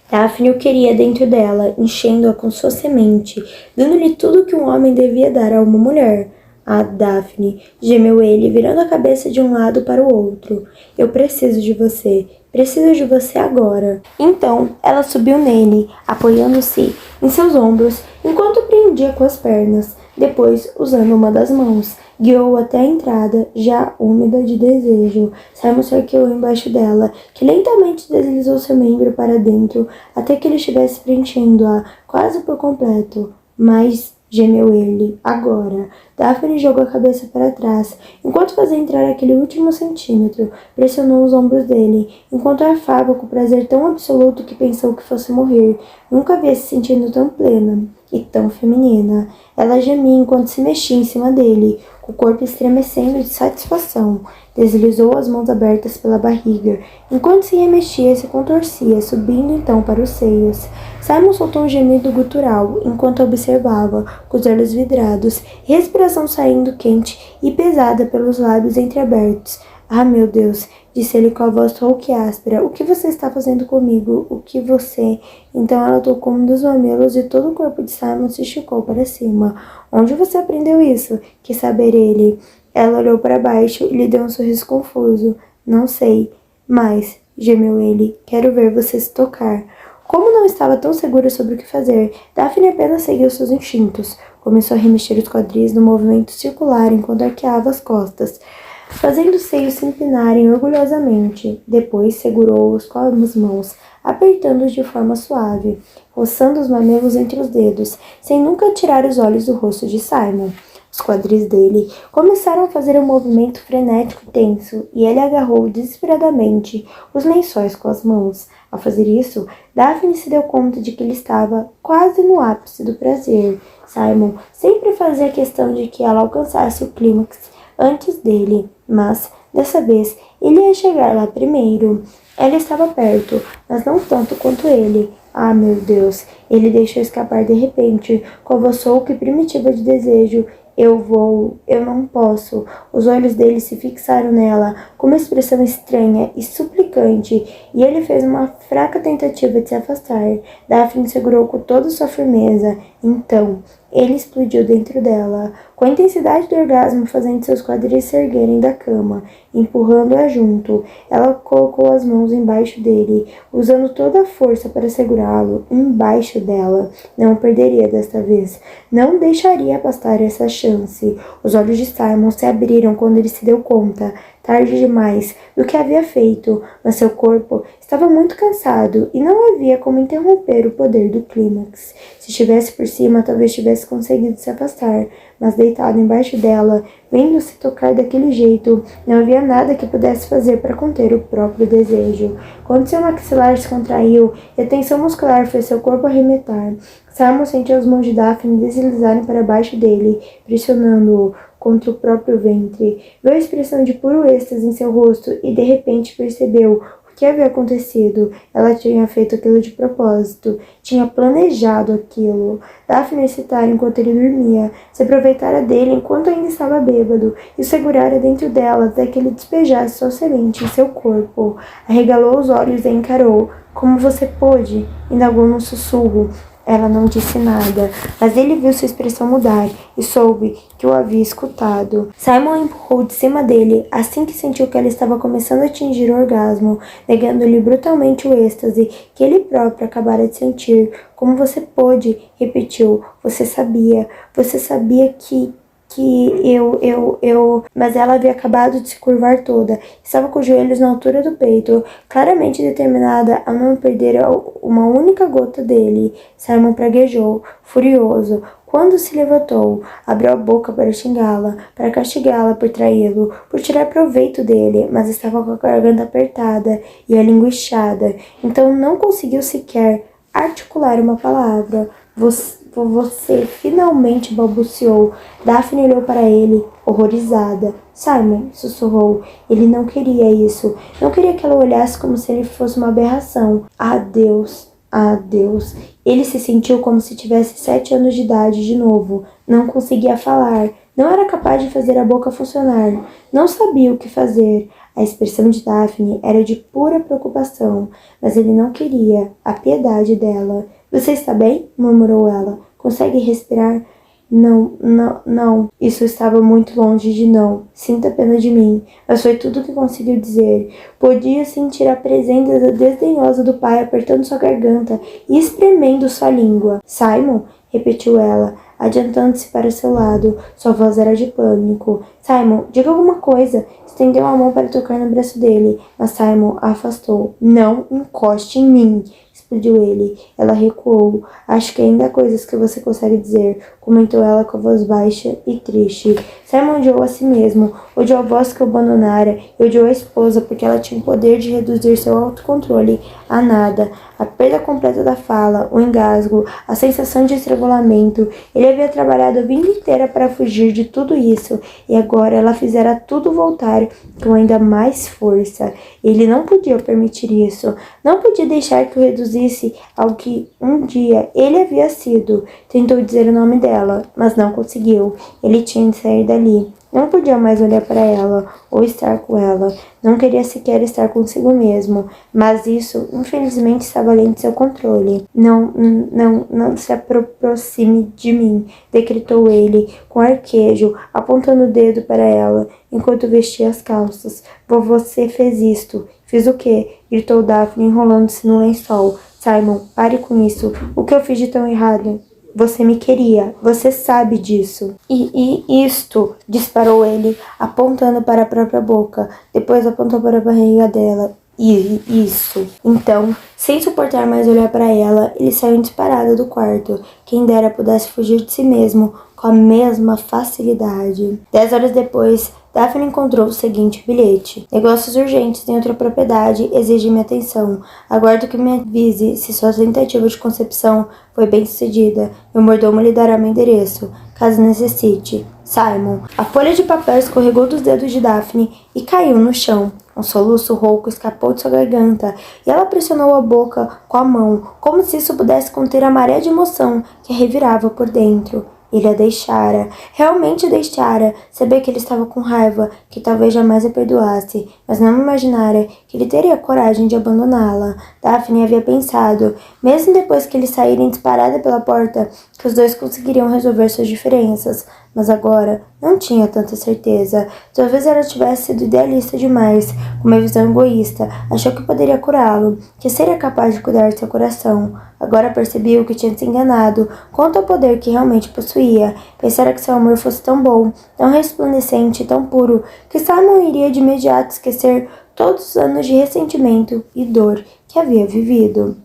Daphne o queria dentro dela, enchendo-a com sua semente, dando-lhe tudo o que um homem devia dar a uma mulher. Ah, Daphne, gemeu ele, virando a cabeça de um lado para o outro. Eu preciso de você. Preciso de você agora. Então, ela subiu nele, apoiando-se em seus ombros, enquanto o prendia com as pernas. Depois, usando uma das mãos, guiou-o até a entrada, já úmida de desejo. Simon se ergueu embaixo dela, que lentamente deslizou seu membro para dentro, até que ele estivesse preenchendo-a quase por completo. Mas, gemeu ele, agora. Daphne jogou a cabeça para trás, enquanto fazia entrar aquele último centímetro. Pressionou os ombros dele, enquanto arfava com prazer tão absoluto que pensou que fosse morrer. Nunca havia se sentido tão plena e tão feminina. Ela gemia enquanto se mexia em cima dele, com o corpo estremecendo de satisfação. Deslizou as mãos abertas pela barriga, enquanto se remexia e se contorcia, subindo então para os seios. Simon soltou um gemido gutural, enquanto a observava, com os olhos vidrados, e respiração saindo quente e pesada pelos lábios entreabertos. Ah, meu Deus, disse ele com a voz rouca e áspera. O que você está fazendo comigo? O que você... Então ela tocou um dos mamilos e todo o corpo de Simon se esticou para cima. Onde você aprendeu isso? Quis saber ele. Ela olhou para baixo e lhe deu um sorriso confuso. Não sei. Mas, gemeu ele, quero ver você se tocar. Como não estava tão segura sobre o que fazer, Daphne apenas seguiu seus instintos. Começou a remexer os quadris no movimento circular enquanto arqueava as costas, fazendo os seios se empinarem orgulhosamente. Depois segurou-os com as mãos, apertando-os de forma suave, roçando os mamelos entre os dedos, sem nunca tirar os olhos do rosto de Simon. Os quadris dele começaram a fazer um movimento frenético e tenso, e ele agarrou desesperadamente os lençóis com as mãos. Ao fazer isso, Daphne se deu conta de que ele estava quase no ápice do prazer. Simon sempre fazia questão de que ela alcançasse o clímax antes dele, mas, dessa vez, ele ia chegar lá primeiro. Ela estava perto, mas não tanto quanto ele. Ah, meu Deus! Ele deixou escapar de repente, com a voz rouca e primitiva de desejo. Eu vou, eu não posso. Os olhos dele se fixaram nela, com uma expressão estranha e suplicante, e ele fez uma fraca tentativa de se afastar. Daphne segurou com toda sua firmeza. Então, ele explodiu dentro dela, com a intensidade do orgasmo fazendo seus quadris se erguerem da cama, empurrando-a junto. Ela colocou as mãos embaixo dele, usando toda a força para segurá-lo embaixo dela. Não o perderia desta vez. Não deixaria passar essa chance. Os olhos de Simon se abriram quando ele se deu conta, tarde demais, do que havia feito, mas seu corpo estava muito cansado e não havia como interromper o poder do clímax. Se estivesse por cima, talvez tivesse conseguido se afastar, mas deitado embaixo dela, vendo-se tocar daquele jeito, não havia nada que pudesse fazer para conter o próprio desejo. Quando seu maxilar se contraiu e a tensão muscular fez seu corpo arremetar, Simon sentiu as mãos de Daphne deslizarem para baixo dele, pressionando-o contra o próprio ventre. Viu a expressão de puro êxtase em seu rosto e de repente percebeu o que havia acontecido. Ela tinha feito aquilo de propósito, tinha planejado aquilo. Daphne excitara enquanto ele dormia, se aproveitara dele enquanto ainda estava bêbado e o segurara dentro dela até que ele despejasse sua semente em seu corpo. Arregalou os olhos e a encarou. Como você pôde? Indagou num sussurro. Ela não disse nada, mas ele viu sua expressão mudar e soube que o havia escutado. Simon a empurrou de cima dele assim que sentiu que ela estava começando a atingir o orgasmo, negando-lhe brutalmente o êxtase que ele próprio acabara de sentir. Como você pôde? Repetiu. Você sabia que Mas ela havia acabado de se curvar toda. Estava com os joelhos na altura do peito, claramente determinada a não perder uma única gota dele. Simon praguejou, furioso. Quando se levantou, abriu a boca para xingá-la, para castigá-la por traí-lo, por tirar proveito dele, mas estava com a garganta apertada e a língua inchada, então não conseguiu sequer articular uma palavra. Você finalmente balbuciou. Daphne olhou para ele, horrorizada. Simon, sussurrou. Ele não queria isso. Não queria que ela olhasse como se ele fosse uma aberração. Ah, Deus. Ah, Deus. Ele se sentiu como se tivesse 7 anos de idade de novo. Não conseguia falar. Não era capaz de fazer a boca funcionar. Não sabia o que fazer. A expressão de Daphne era de pura preocupação, mas ele não queria a piedade dela. Você está bem? Murmurou ela. Consegue respirar? Não, não, não. Isso estava muito longe de não. Sinta pena de mim. Mas foi tudo o que conseguiu dizer. Podia sentir a presença desdenhosa do pai apertando sua garganta e espremendo sua língua. Simon? Repetiu ela, adiantando-se para seu lado. Sua voz era de pânico. Simon, diga alguma coisa. Estendeu a mão para tocar no braço dele, mas Simon a afastou. Não encoste em mim, explodiu ele. Ela recuou. Acho que ainda há coisas que você consegue dizer, comentou ela com a voz baixa e triste. Simon odiou a si mesmo, odiou a voz que o abandonara e odiou a esposa porque ela tinha o poder de reduzir seu autocontrole a nada. A perda completa da fala, o engasgo, a sensação de estrangulamento. Ele havia trabalhado a vida inteira para fugir de tudo isso e agora ela fizera tudo voltar com ainda mais força. Ele não podia permitir isso. Não podia deixar que o reduzisse ao que um dia ele havia sido. Tentou dizer o nome dela, mas não conseguiu. Ele tinha de sair dali. Não podia mais olhar para ela ou estar com ela. Não queria sequer estar consigo mesmo. Mas isso, infelizmente, estava além de seu controle. Não se aproxime de mim, decretou ele, com arquejo, apontando o dedo para ela, enquanto vestia as calças. Você fez isto. Fiz o quê? Gritou Daphne, enrolando-se no lençol. Simon, pare com isso. O que eu fiz de tão errado? Você me queria, você sabe disso. E isto, disparou ele, apontando para a própria boca. Depois apontou para a barriga dela. E isso. Então, sem suportar mais olhar para ela, ele saiu disparado do quarto. Quem dera pudesse fugir de si mesmo com a mesma facilidade. 10 horas depois, Daphne encontrou o seguinte bilhete. Negócios urgentes em outra propriedade exigem minha atenção. Aguardo que me avise se sua tentativa de concepção foi bem sucedida. Meu mordomo lhe dará meu endereço, caso necessite. Simon. A folha de papel escorregou dos dedos de Daphne e caiu no chão. Um soluço rouco escapou de sua garganta e ela pressionou a boca com a mão, como se isso pudesse conter a maré de emoção que a revirava por dentro. Ele a deixara, realmente a deixara, sabia que ele estava com raiva, que talvez jamais a perdoasse, mas não imaginara que ele teria coragem de abandoná-la. Daphne havia pensado, mesmo depois que eles saírem disparada pela porta, que os dois conseguiriam resolver suas diferenças, mas agora não tinha tanta certeza. Talvez ela tivesse sido idealista demais, com uma visão egoísta, achou que poderia curá-lo, que seria capaz de cuidar de seu coração. Agora percebeu que tinha se enganado quanto ao poder que realmente possuía. Pensara que seu amor fosse tão bom, tão resplandecente, tão puro, que Simon iria de imediato esquecer todos os anos de ressentimento e dor que havia vivido.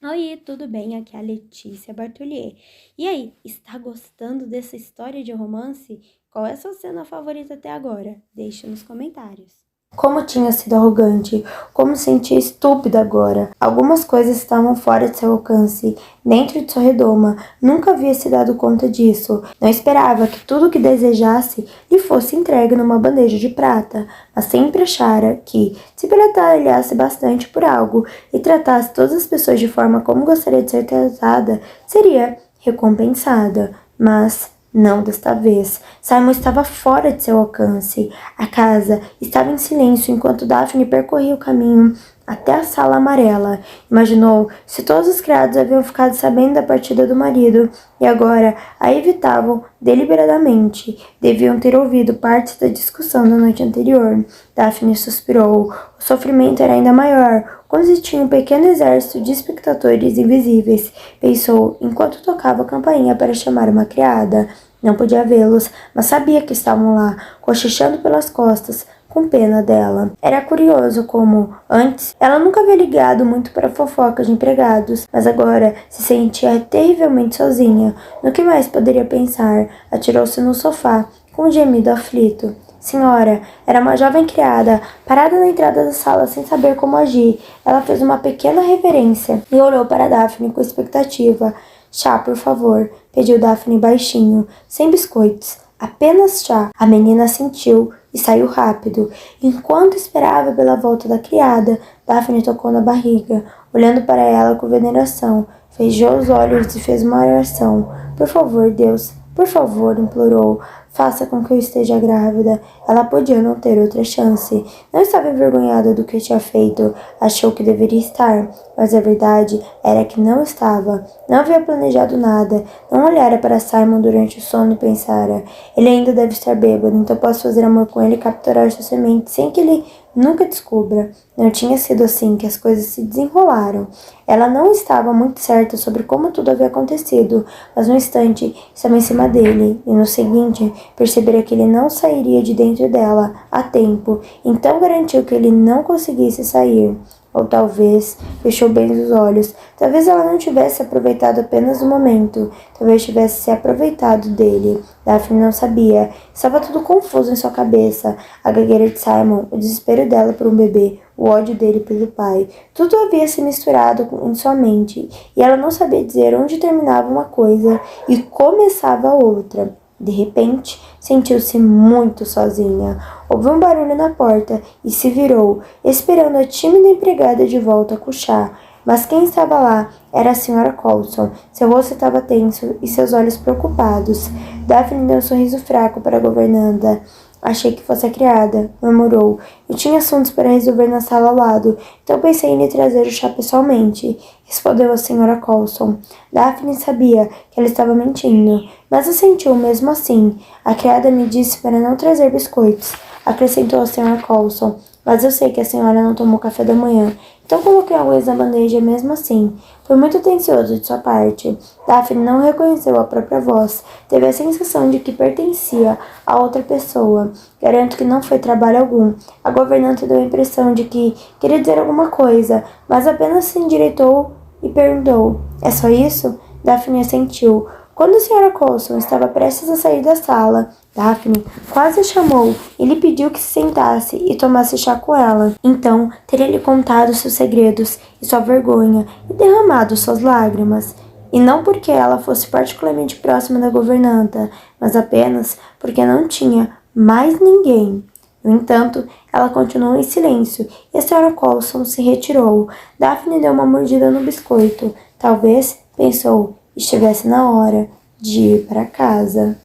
Oi, tudo bem? Aqui é a Letícia Bartolier. E aí, está gostando dessa história de romance? Qual é a sua cena favorita até agora? Deixe nos comentários. Como tinha sido arrogante, como sentia estúpida agora. Algumas coisas estavam fora de seu alcance, dentro de sua redoma. Nunca havia se dado conta disso. Não esperava que tudo o que desejasse lhe fosse entregue numa bandeja de prata, mas sempre achara que, se batalhasse bastante por algo e tratasse todas as pessoas de forma como gostaria de ser tratada, seria recompensada. Mas não desta vez. Simon estava fora de seu alcance. A casa estava em silêncio enquanto Daphne percorria o caminho até a sala amarela. Imaginou se todos os criados haviam ficado sabendo da partida do marido e agora a evitavam deliberadamente. Deviam ter ouvido partes da discussão da noite anterior. Daphne suspirou. O sofrimento era ainda maior quando se tinha um pequeno exército de espectadores invisíveis, pensou enquanto tocava a campainha para chamar uma criada. Não podia vê-los, mas sabia que estavam lá, cochichando pelas costas, com pena dela. Era curioso como, antes, ela nunca havia ligado muito para fofocas de empregados, mas agora se sentia terrivelmente sozinha. No que mais poderia pensar? Atirou-se no sofá, com um gemido aflito. Senhora, era uma jovem criada, parada na entrada da sala sem saber como agir. Ela fez uma pequena reverência e olhou para Daphne com expectativa. Chá, por favor, pediu Daphne baixinho, sem biscoitos, apenas chá. A menina assentiu e saiu rápido. Enquanto esperava pela volta da criada, Daphne tocou na barriga, olhando para ela com veneração. Fechou os olhos e fez uma oração. Por favor, Deus, por favor, implorou. Faça com que eu esteja grávida. Ela podia não ter outra chance. Não estava envergonhada do que tinha feito. Achou que deveria estar, mas a verdade era que não estava. Não havia planejado nada. Não olhara para Simon durante o sono e pensara: ele ainda deve estar bêbado, então posso fazer amor com ele e capturar sua semente sem que ele nunca descubra. Não tinha sido assim que as coisas se desenrolaram. Ela não estava muito certa sobre como tudo havia acontecido, mas no instante estava em cima dele, e no seguinte percebera que ele não sairia de dentro dela a tempo, então garantiu que ele não conseguisse sair. Ou talvez fechou bem os olhos. Talvez ela não tivesse aproveitado apenas o momento. Talvez tivesse se aproveitado dele. Daphne não sabia. Estava tudo confuso em sua cabeça. A gagueira de Simon, o desespero dela por um bebê, o ódio dele pelo pai. Tudo havia se misturado em sua mente. E ela não sabia dizer onde terminava uma coisa e começava outra. De repente, sentiu-se muito sozinha. Ouviu um barulho na porta e se virou, esperando a tímida empregada de volta a cochar. Mas quem estava lá era a Sra. Coulson. Seu rosto estava tenso e seus olhos preocupados. Daphne deu um sorriso fraco para a governanta. Achei que fosse a criada, murmurou. Eu tinha assuntos para resolver na sala ao lado, então pensei em lhe trazer o chá pessoalmente, respondeu a Sra. Coulson. Daphne sabia que ela estava mentindo, mas assentiu mesmo assim. A criada me disse para não trazer biscoitos, acrescentou a Sra. Coulson. Mas eu sei que a senhora não tomou café da manhã, então coloquei arroz na bandeja mesmo assim. Foi muito atencioso de sua parte. Daphne não reconheceu a própria voz. Teve a sensação de que pertencia a outra pessoa. Garanto que não foi trabalho algum. A governanta deu a impressão de que queria dizer alguma coisa, mas apenas se endireitou e perguntou: é só isso? Daphne assentiu. Quando a Sra. Coulson estava prestes a sair da sala, Daphne quase a chamou e lhe pediu que se sentasse e tomasse chá com ela. Então, teria-lhe contado seus segredos e sua vergonha e derramado suas lágrimas. E não porque ela fosse particularmente próxima da governanta, mas apenas porque não tinha mais ninguém. No entanto, ela continuou em silêncio e a Sra. Coulson se retirou. Daphne deu uma mordida no biscoito. Talvez, pensou, estivesse na hora de ir para casa.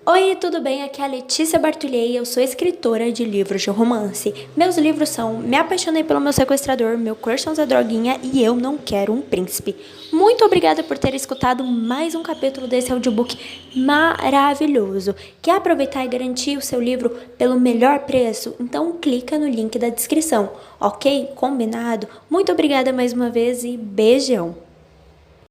Oi, tudo bem? Aqui é a Letícia Bartulhei, eu sou escritora de livros de romance. Meus livros são Me Apaixonei pelo Meu Sequestrador, Meu Crush é Droguinha e Eu Não Quero um Príncipe. Muito obrigada por ter escutado mais um capítulo desse audiobook maravilhoso. Quer aproveitar e garantir o seu livro pelo melhor preço? Então clica no link da descrição, ok? Combinado? Muito obrigada mais uma vez e beijão!